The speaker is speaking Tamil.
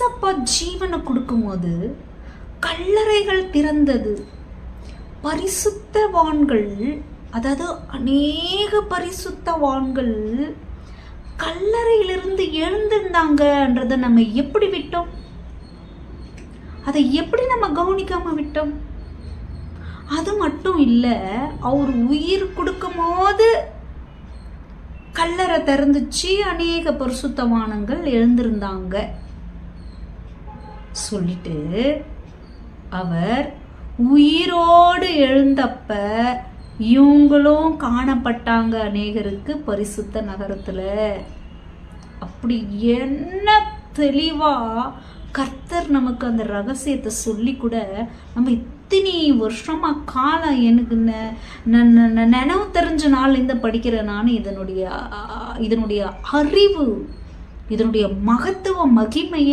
ஏசப்பா ஜீவனை கொடுக்கும்போது கல்லறைகள் திறந்தது. பரிசுத்தவான்கள், அதாவது அநேக பரிசுத்தவான்கள் கல்லறையிலிருந்து எழுந்திருந்தாங்கன்றதை நம்ம எப்படி விட்டோம்? அதை எப்படி நம்ம கவனிக்காம விட்டோம்? அது மட்டும் இல்லை, அவர் உயிர் கொடுக்கும் போது கல்லறை திறந்துச்சு, அநேக பரிசுத்தவான்கள் எழுந்திருந்தாங்க சொல்லிட்டு அவர் உயிரோடு எழுந்தப்ப இவங்களும் காணப்பட்டாங்க அநேகருக்கு பரிசுத்த நகரத்துல. அப்படி என்ன தெளிவா கர்த்தர் நமக்கு அந்த ரகசியத்தை சொல்லி கூட நம்ம இத்தனை வருஷமா காலம் எனக்கு நினைவு தெரிஞ்ச நாள் இந்த படிக்கிற நான் இதனுடைய அறிவு, இதனுடைய மகத்துவ மகிமையை